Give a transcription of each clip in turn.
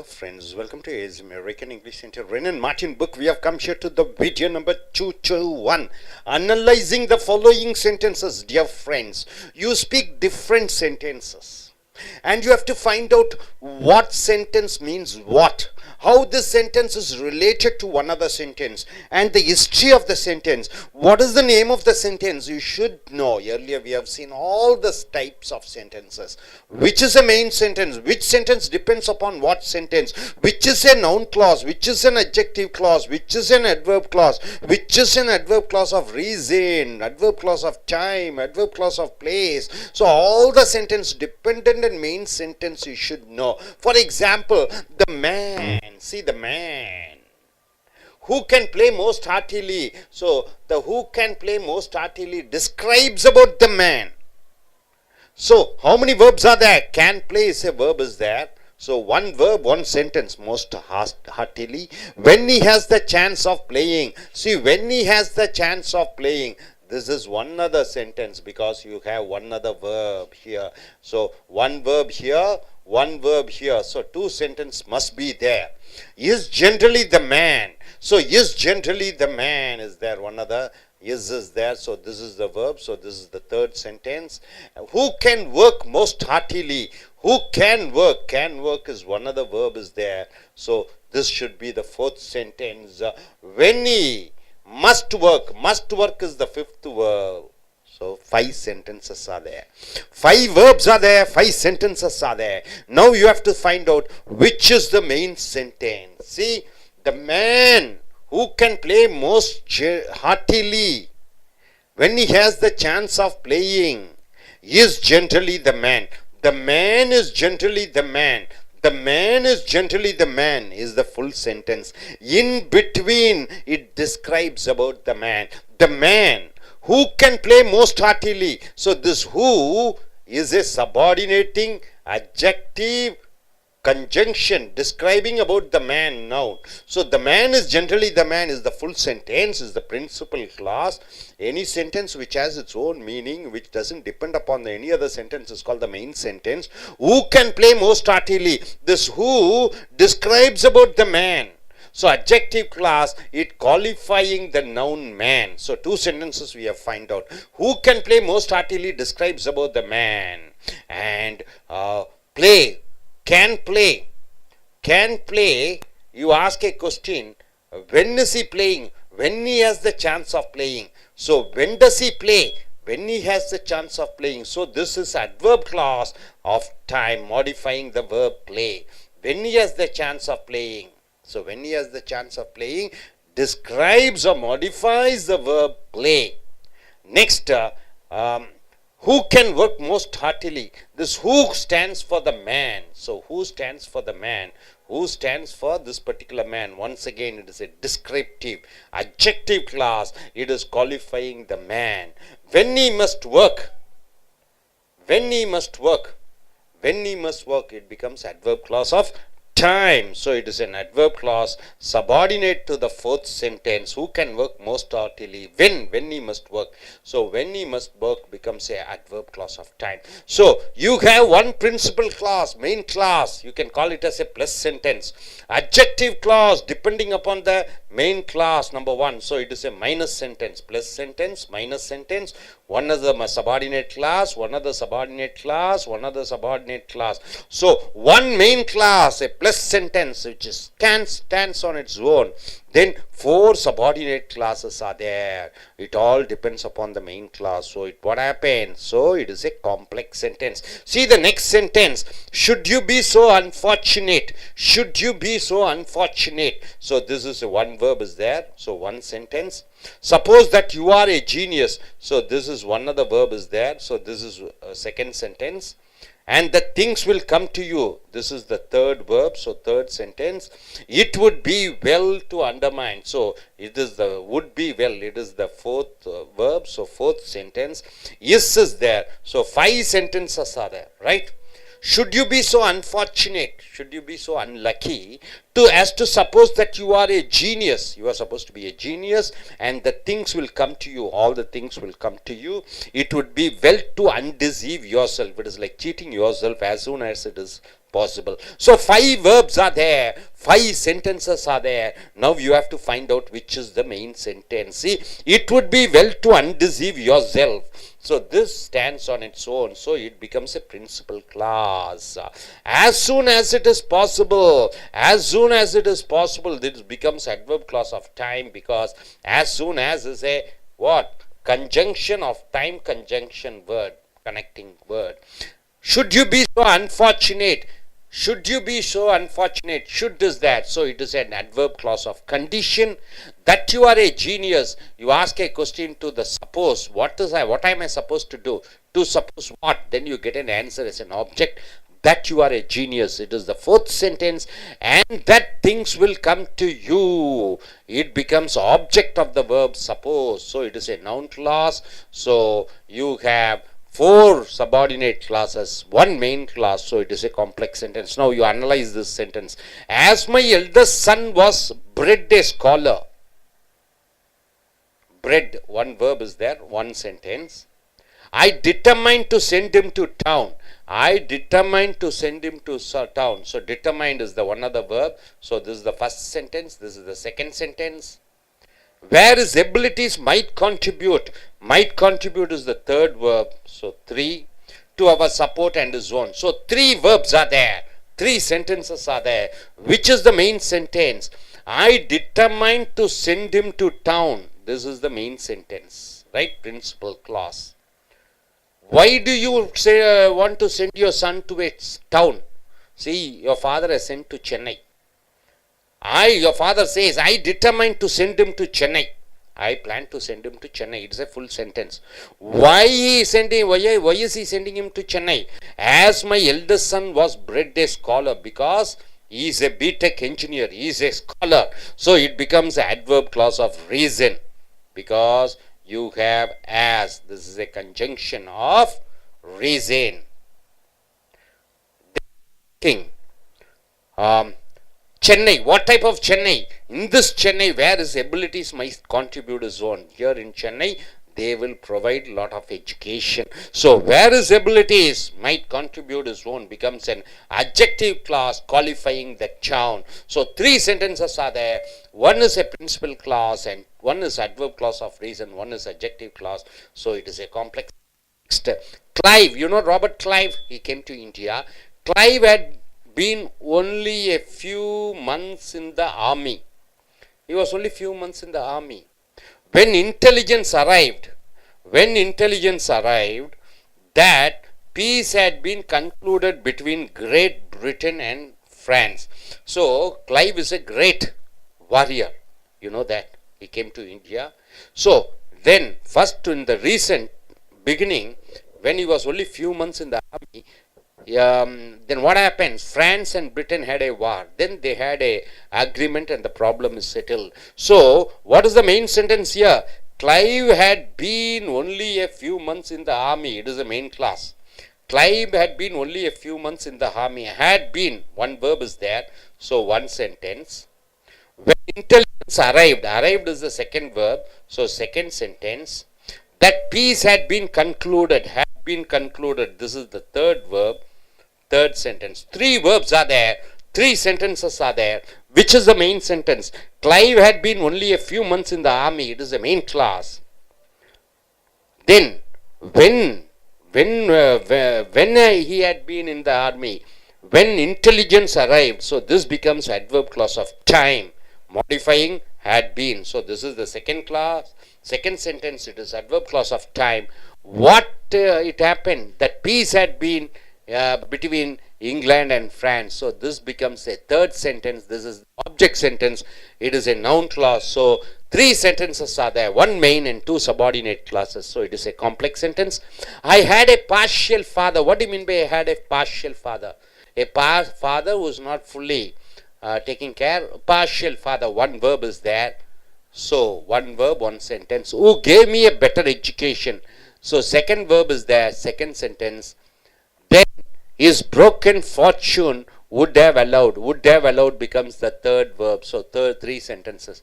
Friends, welcome to AIS American English Center. Ren and Martin book. We have come here to the video number 221. Analyzing the following sentences, dear friends. You speak different sentences, and you have to find out what sentence means what. How this sentence is related to one other sentence and the history of the sentence. What is the name of the sentence? You should know. Earlier we have seen all the types of sentences. Which is a main sentence? Which sentence depends upon what sentence? Which is a noun clause? Which is an adjective clause? Which is an adverb clause? Which is an adverb clause of reason? Adverb clause of time? Adverb clause of place? So all the sentence dependent and main sentence you should know. For example, the man. See the man. Who can play most heartily? So the who can play most heartily describes about the man. So how many verbs are there? Can play is a verb is there. So one verb, one sentence, most heartily. When he has the chance of playing. See, when he has the chance of playing. This is one other sentence because you have one other verb here. So one verb here, one verb here. So two sentences must be there. Is generally the man. So is generally the man is there. One other is there. So this is the verb. So this is the third sentence. Who can work most heartily? Who can work? Can work is one other verb is there. So this should be the fourth sentence. When he must work is the fifth verb. So 5 sentences are there. 5 verbs are there, 5 sentences are there. Now you have to find out which is the main sentence. See, the man who can play most heartily when he has the chance of playing is generally the man. The man is generally the man. The man is generally the man is the full sentence. In between, it describes about the man. The man who can play most heartily. So this who is a subordinating adjective conjunction describing about the man noun. So the man is generally the man is the full sentence, is the principal clause. Any sentence which has its own meaning, which doesn't depend upon any other sentence, is called the main sentence. Who can play most heartily? This who describes about the man. So adjective clause, it qualifying the noun man. So 2 sentences we have find out. Who can play most heartily describes about the man. And play. Can play. Can play. You ask a question. When is he playing? When he has the chance of playing. So when does he play? When he has the chance of playing. So this is adverb clause of time modifying the verb play. When he has the chance of playing. So when he has the chance of playing, describes or modifies the verb play. Next, who can work most heartily? This who stands for the man. So who stands for the man? Who stands for this particular man? Once again, it is a descriptive adjective clause. It is qualifying the man. When he must work. When he must work. When he must work, it becomes adverb clause of time. So it is an adverb clause subordinate to the fourth sentence. Who can work most heartily? When he must work. So when he must work becomes a adverb clause of time. So you have one principal clause, main clause. You can call it as a plus sentence. Adjective clause depending upon the main clause number 1. So it is a minus sentence. Plus sentence, minus sentence. One other subordinate clause, one other subordinate clause, one other subordinate clause. So one main clause, a plus sentence which is stands on its own. Then 4 subordinate clauses are there. It all depends upon the main clause. So what happens? So it is a complex sentence. See the next sentence. Should you be so unfortunate? Should you be so unfortunate? So this is one verb is there. So one sentence. Suppose that you are a genius. So this is one other verb is there. So this is a second sentence. And the things will come to you. This is the third verb. So third sentence. It would be well to undermine. So it is the would be well. It is the fourth verb. So fourth sentence. Yes is there. So 5 sentences are there. Right? Should you be so unfortunate? Should you be so unlucky as to suppose that you are a genius? You are supposed to be a genius and the things will come to you. All the things will come to you. It would be well to undeceive yourself. It is like cheating yourself as soon as it is possible. So 5 verbs are there, 5 sentences are there. Now you have to find out which is the main sentence. See, it would be well to undeceive yourself. So this stands on its own, so it becomes a principal clause. As soon as it is possible, this becomes adverb clause of time, because as soon as is a what? Conjunction of time, conjunction word, connecting word. Should you be so unfortunate? Should you be so unfortunate? Should is that. So it is an adverb clause of condition. That you are a genius. You ask a question to the suppose. What am I supposed to do? To suppose what? Then you get an answer as an object. That you are a genius. It is the 4th sentence. And that things will come to you. It becomes object of the verb suppose. So it is a noun clause. So you have 4 subordinate clauses, 1 main clause, so it is a complex sentence. Now you analyze this sentence. As my eldest son was bred a scholar. Bred, 1 verb is there, 1 sentence. I determined to send him to town. I determined to send him to town. So determined is the one other verb. So this is the first sentence, this is the second sentence. Where his abilities might contribute. Might contribute is the 3rd verb. So 3 to our support and his own. So 3 verbs are there. 3 sentences are there. Which is the main sentence? I determined to send him to town. This is the main sentence. Right? Principal clause. Why do you say want to send your son to a town? See, your father has sent to Chennai. Your father says, I determined to send him to Chennai. I plan to send him to Chennai. It's a full sentence. Why is he sending him to Chennai? As my eldest son was bred a scholar, because he is a B.Tech engineer. He is a scholar. So it becomes an adverb clause of reason, because you have as. This is a conjunction of reason. King. Chennai, what type of Chennai? In this Chennai, where his abilities might contribute his own. Here in Chennai, they will provide lot of education. So, where his abilities might contribute his own becomes an adjective clause qualifying the town. So, 3 sentences are there. 1 is a principal clause and 1 is adverb clause of reason. 1 is adjective clause. So, it is a complex. Clive, you know Robert Clive, he came to India. Clive had been only a few months in the army. He was only few months in the army. When intelligence arrived, that peace had been concluded between Great Britain and France. So, Clive is a great warrior. You know that. He came to India. So, then, first in the recent beginning, when he was only few months in the army, then what happens? France and Britain had a war. Then they had a agreement and the problem is settled. So, what is the main sentence here? Clive had been only a few months in the army. It is the main clause. Clive had been only a few months in the army. Had been, 1 verb is there. So, 1 sentence. When intelligence arrived is the 2nd verb. So, 2nd sentence. That peace had been concluded. This is the 3rd verb. 3rd sentence. 3 verbs are there. 3 sentences are there. Which is the main sentence? Clive had been only a few months in the army. It is the main clause. Then, when he had been in the army, when intelligence arrived, so this becomes adverb clause of time, modifying had been. So this is the 2nd clause. 2nd sentence, it is adverb clause of time. What it happened? That peace had been between England and France. So this becomes a 3rd sentence. This is object sentence. It is a noun clause. So 3 sentences are there. 1 main and 2 subordinate clauses. So it is a complex sentence. I had a partial father. What do you mean by I had a partial father? A father who is not fully taking care. Partial father. 1 verb is there. So 1 verb, 1 sentence. Who gave me a better education. So 2nd verb is there. 2nd sentence. Then his broken fortune would have allowed. Would have allowed becomes the 3rd verb. So 3 sentences.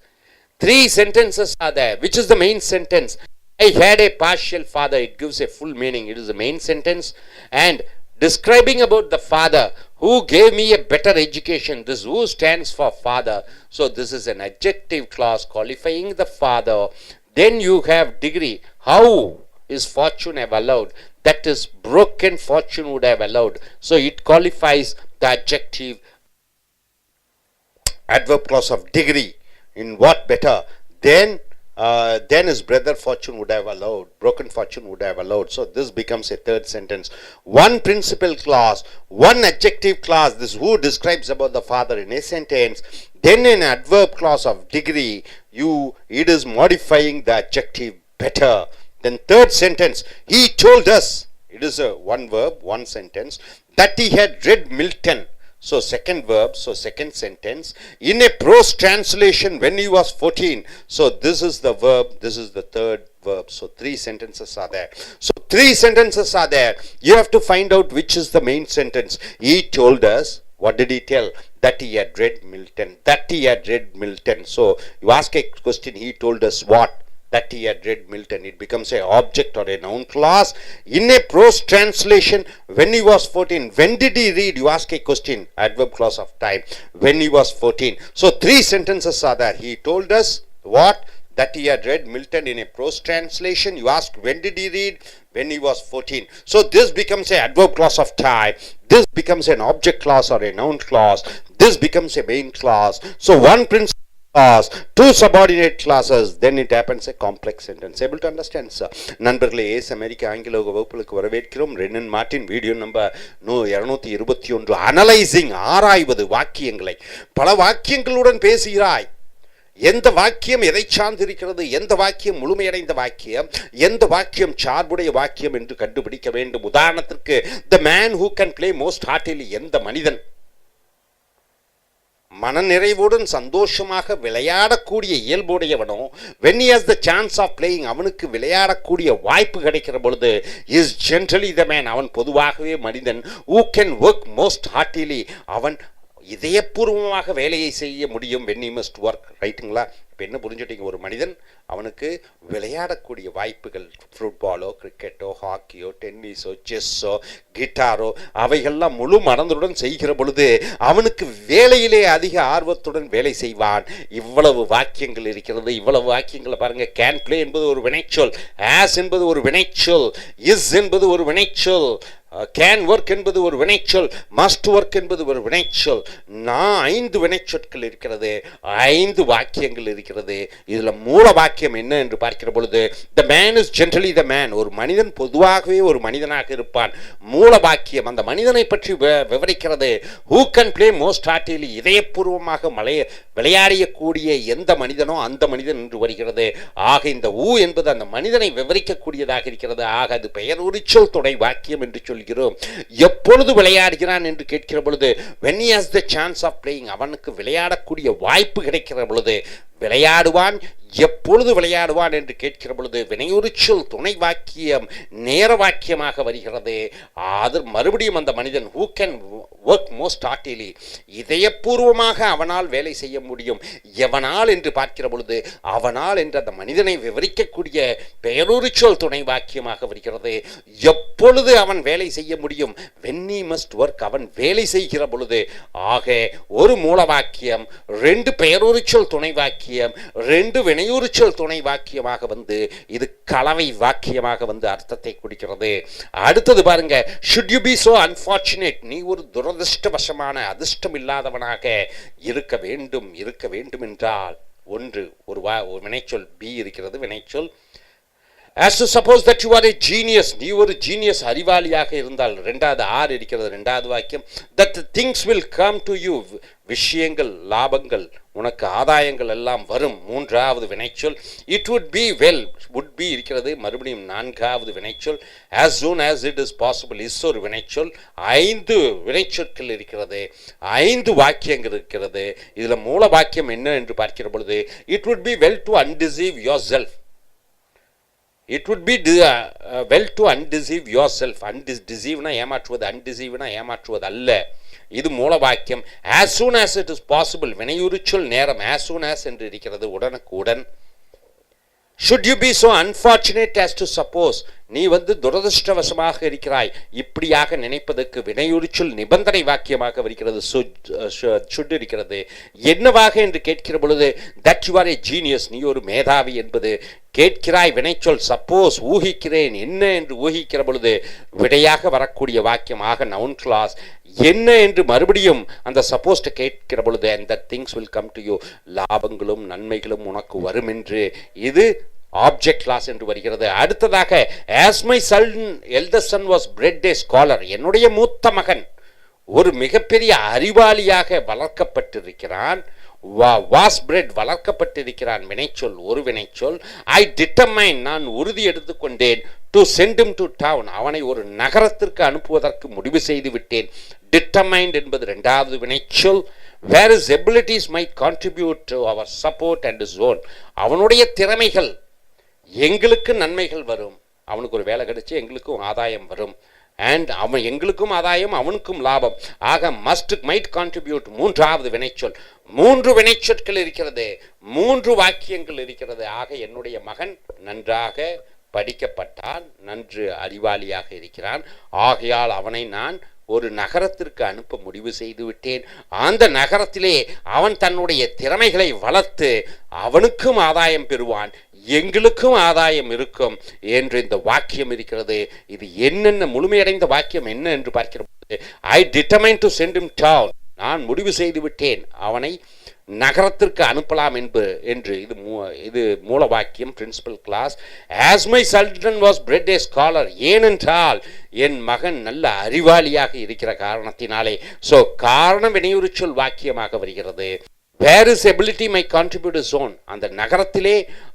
3 sentences are there. Which is the main sentence? I had a partial father. It gives a full meaning. It is the main sentence. And describing about the father who gave me a better education. This who stands for father. So this is an adjective clause qualifying the father. Then you have degree. How is fortune have allowed? That is broken fortune would have allowed. So it qualifies the adjective adverb clause of degree. In what better? Then his brother fortune would have allowed. Broken fortune would have allowed. So this becomes a third sentence. One principal clause, one adjective clause. This who describes about the father in a sentence. Then an adverb clause of degree. It is modifying the adjective better. Then third sentence. He told us. It is a one verb, one sentence. That he had read Milton. So second verb, so second sentence. In a prose translation when he was 14. So this is the verb, this is the third verb. So three sentences are there. So three sentences are there. You have to find out which is the main sentence. He told us, what did he tell? That he had read Milton. That he had read Milton. So you ask a question, he told us what? That he had read Milton. It becomes a object or a noun clause. In a prose translation, when he was 14. When did he read? You ask a question. Adverb clause of time. When he was 14. So three sentences are there. He told us what? That he had read Milton in a prose translation. You ask when did he read? When he was 14. So this becomes a adverb clause of time. This becomes an object clause or a noun clause. This becomes a main clause. So one principle clause, two subordinate clauses, then it happens a complex sentence. Able to understand, sir? நண்பர்களே, ace அமெரிக்க ஆங்கில வகுப்புகளுக்கு வரவேற்கிறோம். Wren and Martin video number 221. Analysing, ஆராய்வது வாக்கியங்களை. பல வாக்கியங்களுடன் பேசுகிறாய். எந்த வாக்கியம் எதை சார்ந்திருக்கிறது, எந்த வாக்கியம் முழுமையடைந்த வாக்கியம், எந்த வாக்கியம் சார்புடைய வாக்கியம் என்று கண்டுபிடிக்க வேண்டும். உதாரணத்திற்கு, the man who can play most heartily, எந்த மனிதன் மனநிறைவுடன் சந்தோஷமாக விளையாடக்கூடிய இயல்புடையவனோ, when he has the chance of playing, அவனுக்கு விளையாடக்கூடிய வாய்ப்பு கிடைக்கிற பொழுது, is generally the man, அவன் பொதுவாகவே மனிதன். who can work most heartily, அவன் இதயபூர்வமாக வேலையை செய்ய முடியும். when he must work, ரைட்டுங்களா? இப்போ என்ன புரிஞ்சுட்டீங்க? ஒரு மனிதன் அவனுக்கு விளையாடக்கூடிய வாய்ப்புகள், ஃபுட்பாலோ, கிரிக்கெட்டோ, ஹாக்கியோ, டென்னிஸோ, செஸ்ஸோ, கிட்டாரோ, அவைகள்லாம் முழு மனதுடன் செய்கிற பொழுது அவனுக்கு வேலையிலே அதிக ஆர்வத்துடன் வேலை செய்வான். இவ்வளவு வாக்கியங்கள் இருக்கிறது. இவ்வளவு வாக்கியங்களை பாருங்க. கேன் பிளே என்பது ஒரு வினைச்சொல், ஆஸ் என்பது ஒரு வினைச்சொல், இஸ் என்பது ஒரு வினைச்சொல், கேன் ஒர்க் என்பது ஒரு வினைச்சொல், மஸ்ட் ஒர்க் என்பது ஒரு வினைச்சொல். 5 வினைச்சொற்கள் இருக்கிறது, 5 வாக்கியங்கள் இருக்கிறது. இதுல மூல வாக்கியம் என்ன என்று பார்க்கிற பொழுது, the man is generally the man, ஒரு மனிதன் பொதுவாகவே ஒரு மனிதனாக இருப்பான். மூல வாக்கியம் அந்த மனிதனை பற்றி விவரிக்கிறது. who can play most heartily, இதயபூர்வமாக விளையாடக்கூடிய எந்த மனிதனோ அந்த மனிதன் என்று வருகிறது. ஆக இந்த who என்பது அந்த மனிதனை விவரிக்கக்கூடியதாக இருக்கிறது. ஆக அது பெயர் உரிச்சொல் துணை வாக்கியம் என்று சொல்லி எப்பொழுது விளையாடுகிறான் என்று கேட்கிற பொழுது, when he has the chance of playing, அவனுக்கு விளையாடக்கூடிய வாய்ப்பு கிடைக்கிற பொழுது விளையாடுவான். எப்பொழுது விளையாடுவான் என்று கேட்கிற பொழுது வினையுரிச்சொல் துணை வாக்கியம் நேர வாக்கியமாக வருகிறது. அது மறுபடியும் அந்த மனிதன் who can work most heartily, இதயபூர்வமாக அவனால் வேலை செய்ய முடியும். எவனால் என்று பார்க்கிற பொழுது அவனால் என்று அந்த மனிதனை விவரிக்கக்கூடிய பெயருரிச்சொல் துணை வாக்கியமாக வருகிறது. எப்பொழுது அவன் வேலை செய்ய முடியும்? when he must work, அவன் வேலை செய்கிற பொழுது. ஆக ஒரு மூல வாக்கியம், 2 பெயருரிச்சொல் துணை வாக்கியம், 2 வினையுரிச்சொல் துணை வாக்கியமாக வந்து இது கலவை வாக்கியமாக வந்து அர்த்தத்தை கொடுக்கிறது. அடுத்தது பாருங்க, should you be so unfortunate, நீ ஒரு துரதிர்ஷ்டவசமான அதிர்ஷ்டம் இல்லாதவனாக இருக்க வேண்டும் என்றால், ஒரு வினைச்சொல் பி இருக்கிறது, வினைச்சொல். as to suppose that you are a genius, நீ ஒரு ஜீனியஸ் அறிவாளியாக இருந்தால், ரெண்டாவது ஆர் இருக்கிறது, ரெண்டாவது வாக்கியம். that things will come to you, விஷயங்கள், லாபங்கள், உனக்கு ஆதாயங்கள் எல்லாம் வரும், மூன்றாவது வினைச்சொல். it would be well, would be இருக்கிறது, மறுபடியும் நான்காவது வினைச்சொல். as soon as it is possible, is ஒரு வினைச்சொல். 5 வினைச்சொற்கள் இருக்கிறது, 5 வாக்கியங்கள் இருக்கிறது. இதுல மூல வாக்கியம் என்ன என்று பார்க்கிற பொழுது, it would be well to undeceive yourself, it would be well to undeceive yourself. Deceive-னா ஏமாற்றுவது, undeceive-னா ஏமாற்றுவது அல்ல. இது மூல வாக்கியம். as soon as it is possible, வினையுரிச்சொல் நேரம், as soon as என்று இருக்கிறது, உடனுக்குடன். should you be so unfortunate as to suppose, நீ துரதிருஷ்டவசமாக இருக்கிறாய். இப்படியாக நினைப்பதற்கு வினையுரிச்சொல் நிபந்தனை வாக்கியமாக வருகிறது, should இருக்கிறது. என்னவாக என்று கேட்கிற பொழுது that you are a genius, நீ ஒரு மேதாவி என்பது கேட்கிறாய். வினைச்சொல் சப்போஸ், ஊகிக்கிறேன், என்ன என்று ஊகிக்கிற பொழுது விடையாக வரக்கூடிய வாக்கியமாக நவுன் கிளாஸ். என்ன என்று மறுபடியும் அந்த சப்போஸ்ட் கேட்கிற பொழுது and that things will come to you, லாபங்களும் நன்மைகளும் உனக்கு வரும் என்று இது ஆப்ஜெக்ட் கிளாஸ் என்று வருகிறது. அடுத்ததாக as my son eldest son was bred a scholar, என்னுடைய மூத்த மகன் ஒரு மிகப்பெரிய அறிவாளியாக வளர்க்கப்பட்டிருக்கிறான். was bred வளர்க்கப்பட்டிருக்கிறான் வினைச்சொல், ஒரு வினைச்சொல். I determined, நான் உறுதி எடுத்துக்கொண்டேன். to send him to town, அவனை ஒரு நகரத்திற்கு அனுப்புவதற்கு முடிவு செய்து விட்டேன். determined என்பது இரண்டாவது வினைச்சொல். where his abilities might contribute to our support and his own, அவனுடைய திறமைகள் எங்களுக்கு நன்மைகள் வரும். அவனுக்கு ஒரு வேலை கிடைச்சு எங்களுக்கும் ஆதாயம் வரும். அண்ட் அவன் எங்களுக்கும் ஆதாயம், அவனுக்கும் லாபம். ஆக மஸ்ட் மைட் கான்ட்ரிபியூட் மூன்றாவது வினைச்சொல். மூன்று வினைச்சொற்கள் இருக்கிறது, மூன்று வாக்கியங்கள் இருக்கிறது. ஆக என்னுடைய மகன் நன்றாக படிக்கப்பட்டான், நன்று அறிவாளியாக இருக்கிறான், ஆகையால் அவனை நான் ஒரு நகரத்திற்கு அனுப்ப முடிவு செய்து விட்டேன். அந்த நகரத்திலே அவன் தன்னுடைய திறமைகளை வளர்த்து அவனுக்கும் ஆதாயம் பெறுவான், எங்களுக்கும் ஆதாயம் இருக்கும் என்று இந்த வாக்கியம் இருக்கிறது. இது என்னென்ன முழுமையடைந்த வாக்கியம் என்ன என்று பார்க்கிற போது I determine to send him down, நான் முடிவு செய்து விட்டேன் அவனை நகரத்திற்கு அனுப்பலாம் என்று இது மூல வாக்கியம், principal clause. as my son was bred a scholar, ஏனென்றால் என் மகன் நல்ல அறிவாளியாக இருக்கிற காரணத்தினாலே. ஸோ காரணம் வினையுரிச்சொல் வாக்கியமாக வருகிறது. where his ability may contribute his own, அந்த நகரத்திலே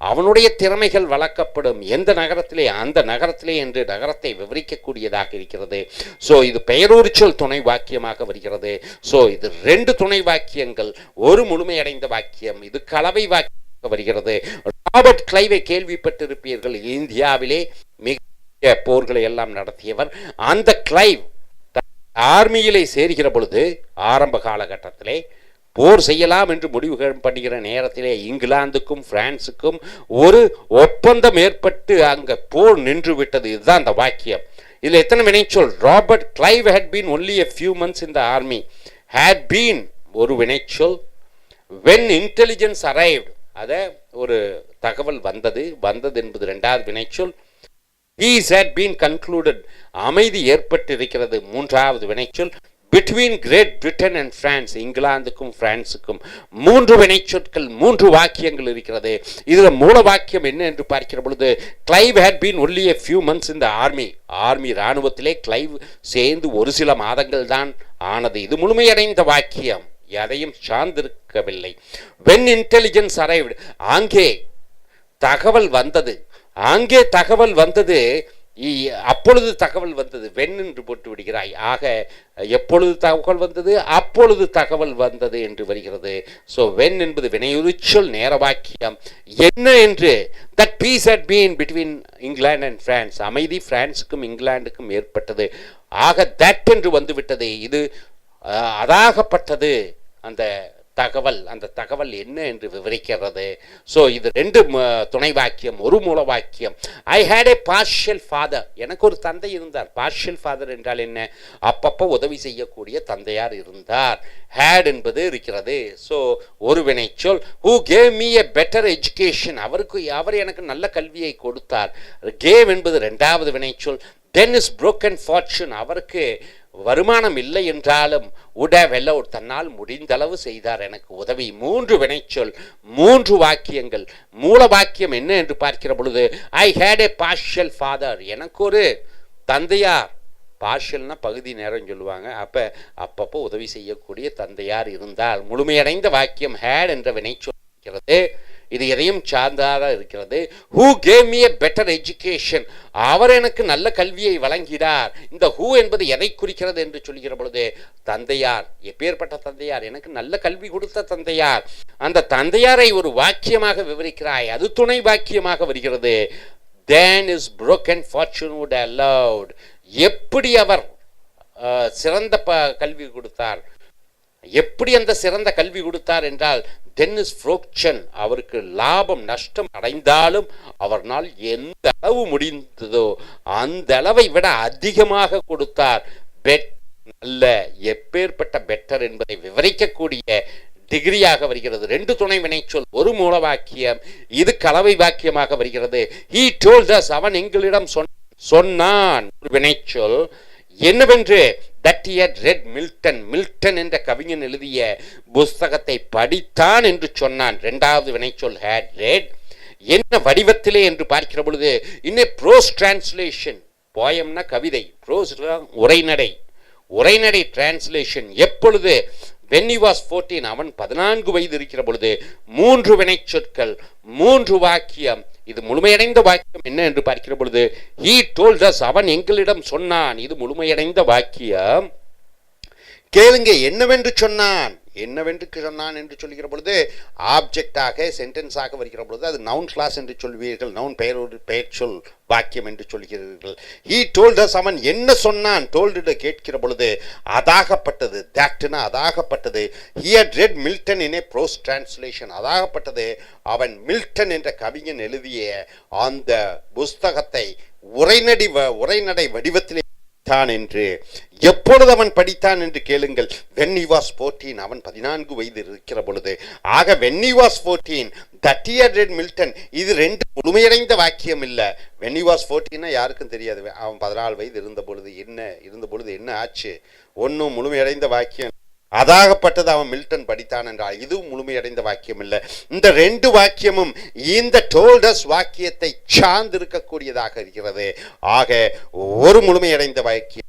அவனுடைய திறமைகள் வளர்க்கப்படும். எந்த நகரத்திலே? அந்த நகரத்திலே என்று நகரத்தை விவரிக்கக்கூடியதாக இருக்கிறது. ஸோ இது பெயரூரிச்சொல் துணை வாக்கியமாக வருகிறது. ஸோ இது ரெண்டு துணை வாக்கியங்கள், ஒரு முழுமையடைந்த வாக்கியம், இது கலவை வாக்கியமாக வருகிறது. ராபர்ட் கிளைவை கேள்விப்பட்டிருப்பீர்கள், இந்தியாவிலே மிக போர்களை எல்லாம் நடத்தியவர். அந்த கிளைவ் ஆர்மியிலே சேர்கிற பொழுது ஆரம்ப காலகட்டத்திலே போர் செய்யலாம் என்று முடிவு பண்ணுகிற நேரத்திலே இங்கிலாந்துக்கும் பிரான்சுக்கும் ஒரு ஒப்பந்தம் ஏற்பட்டு அங்க போர் நின்று விட்டது. இதுதான் அந்த வாக்கியம். இதுல எத்தனை வினைச்சொல்? Robert Clive had been only a few months in the army. had been ஒரு வினைச்சொல். when intelligence arrived, அத ஒரு தகவல் வந்தது என்பது இரண்டாவது வினைச்சொல். peace had been concluded, அமைதி ஏற்பட்டு இருக்கிறது, மூன்றாவது வினைச்சொல். between Great Britain and France, இங்கிலாந்துக்கும் பிரான்சுக்கும் மூன்று வினைச்சொற்கள், மூன்று வாக்கியங்கள் இருக்கிறது. இதுல மூல வாக்கியம் என்ன என்று பார்க்கிற பொழுது Clive had been only a few months in the army, army இராணுவத்திலே கிளைவ் சேர்ந்து ஒரு சில மாதங்கள் தான் ஆனது. இது முழுமையடைந்த வாக்கியம், எதையும் சார்ந்திருக்கவில்லை. when intelligence arrived, அங்கே தகவல் வந்தது, அங்கே தகவல் வந்தது, அப்பொழுது தகவல் வந்தது. வென் என்று போட்டு விடுகிறாய். ஆக எப்பொழுது தகவல் வந்தது? அப்பொழுது தகவல் வந்தது என்று வருகிறது. ஸோ வென் என்பது வினையுரிச்சொல் நேர வாக்கியம். என்ன என்று? that peace had been between England and France, அமைதி பிரான்ஸுக்கும் இங்கிலாந்துக்கும் ஏற்பட்டது. ஆக தட் என்று வந்துவிட்டது. இது அதாகப்பட்டது அந்த தகவல். அந்த தகவல் என்ன என்று விவரிக்கிறது. ஸோ இது ரெண்டு துணை வாக்கியம், ஒரு மூல வாக்கியம். ஐ ஹேட் ஏ பார்ஷியல் ஃபாதர், எனக்கு ஒரு தந்தை இருந்தார். பார்ஷியல் ஃபாதர் என்றால் என்ன? அப்பப்போ உதவி செய்யக்கூடிய தந்தையார் இருந்தார். ஹேட் என்பது இருக்கிறது. ஸோ ஒரு வினைச்சொல். Who gave me a better education, அவர் எனக்கு நல்ல கல்வியை கொடுத்தார். கேவ் என்பது இரண்டாவது வினைச்சொல். தென் இஸ் broken fortune, அவருக்கு வருமானம் இல்லை என்றாலும் தன்னால் முடிந்தளவு செய்தார் எனக்கு உதவி. மூன்று வினைச்சொல், மூன்று வாக்கியங்கள். மூல வாக்கியம் என்ன என்று பார்க்கிற பொழுது ஐ ஹேட் ஏ பார்ஷியல் ஃபாதர், எனக்கு ஒரு தந்தையார், பார்ஷியல்னா பகுதி நேரம் சொல்லுவாங்க, அப்பப்போ உதவி செய்யக்கூடிய தந்தையார் இருந்தார். முழுமையடைந்த வாக்கியம் ஹேட் என்ற வினைச்சொல் இருக்கிறது. இது எதையும் சார்ந்ததாக இருக்கிறது. Who gave me a better education, அவர் எனக்கு நல்ல கல்வியை வழங்கினார். இந்த ஹூ என்பது எதை குறிக்கிறது என்று சொல்கிற பொழுது தந்தையார். எப்பேற்பட்ட தந்தையார்? எனக்கு நல்ல கல்வி கொடுத்த தந்தையார். அந்த தந்தையாரை ஒரு வாக்கியமாக விவரிக்கிறாய், அது துணை வாக்கியமாக வருகிறது. then is broken fortune would allowed, எப்படி அவர் சிறந்த கல்வி கொடுத்தார், எப்படி அந்த சிறந்த கல்வி கொடுத்தார் என்றால், டென்னிஸ் ஃப்ரோக்சன் அவருக்கு லாபம் நஷ்டம் அடைந்தாலும் அவர்னால் எந்த அளவு முடிந்ததோ அந்த அளவை விட அதிகமாக கொடுத்தார். பெட் நல்ல எப்பேற்பட்ட பெட்டர் என்பதை விவரிக்கக்கூடிய டிகிரியாக வருகிறது. 2 துணை வினைச்சொல், ஒரு மூல வாக்கியம், இது கலவை வாக்கியமாக வருகிறது. he told us, அவன் எங்களிடம் சொன்னான். ஒரு வினைச்சொல் என்னவென்று, that he had read Milton என்ற கவிஞன் எழுதிய புஸ்தகத்தை படித்தான் என்று சொன்னான். 2வது வினைச்சொல் had read. என்ன வடிவத்திலே என்று பார்க்கிற பொழுது, இன்னே ப்ரோஸ் டிரான்ஸ்லேஷன், போயம்னா கவிதை, ப்ரோஸ் உரைநடை டிரான்ஸ்லேஷன். எப்பொழுது, when he was 14, அவன் 14 வயது இருக்கிற பொழுது. 3 வினைச்சொற்கள், 3 வாக்கியம். இது முழுமையடைந்த வாக்கியம் என்ன என்று பார்க்கிற பொழுது, he told us, அவன் எங்களிடம் சொன்னான். இது முழுமையடைந்த வாக்கியம். கேளுங்க, என்னவென்று சொன்னான் என்று சொல்லுகிற பொழுது ஆப்ஜெக்டாக சென்டென்ஸாக வருகிற பொழுது அது நவுன் கிளாஸ் என்று சொல்வீர்கள், நவுன் பெயர் சொல் வாக்கியம் என்று சொல்கிறீர்கள். he told us, அவன் என்ன சொன்னான். told கேட்கிற பொழுது அதாகப்பட்டது, தட்னா அதாகப்பட்டது. he had read Milton in a prose translation, அதாகப்பட்டது அவன் மில்டன் என்ற கவிஞன் எழுதிய அந்த புஸ்தகத்தை உரைநடை வடிவத்திலே என்று. எப்பொழுது அவன் படித்தான் என்று கேளுங்கள், when he was 14, அவன் 14 வயது இருக்கிற பொழுது. ஆக when he was 14, that he had read Milton, இது 2 முழுமையடைந்த வாக்கியம் இல்ல. when he was 14 யாருக்கும் தெரியாது. அவன் 14 வயது இருந்த பொழுது என்ன ஆச்சு? ஒன்னும் முழுமையடைந்த வாக்கியம். அதாகப்பட்டது அவன் மில்டன் படித்தான் என்றால் இதுவும் முழுமையடைந்த வாக்கியம் இல்லை. இந்த 2 வாக்கியமும் இந்த told us வாக்கியத்தை சார்ந்திருக்கக்கூடியதாக இருக்கிறது. ஆக ஒரு முழுமையடைந்த வாக்கியம்,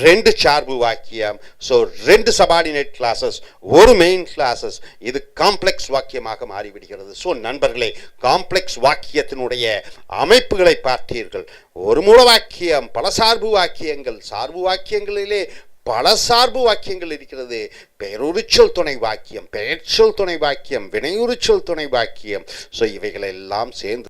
2 சார்பு வாக்கியம். ஸோ 2 சபார்டினேட் கிளாஸஸ், ஒரு மெயின் கிளாஸஸ். இது காம்ப்ளெக்ஸ் வாக்கியமாக மாறிவிடுகிறது. ஸோ நண்பர்களே, காம்ப்ளெக்ஸ் வாக்கியத்தினுடைய அமைப்புகளை பார்த்தீர்கள். ஒரு மூல வாக்கியம், பல சார்பு வாக்கியங்கள், சார்பு வாக்கியங்களிலே பல சார்பு வாக்கியங்கள் இருக்கிறது. பெயருரிச்சொல் துணை வாக்கியம், பெயர்ச்சொல் துணை வாக்கியம், வினையுரிச்சொல் துணை வாக்கியம். ஸோ இவைகளெல்லாம் சேர்ந்து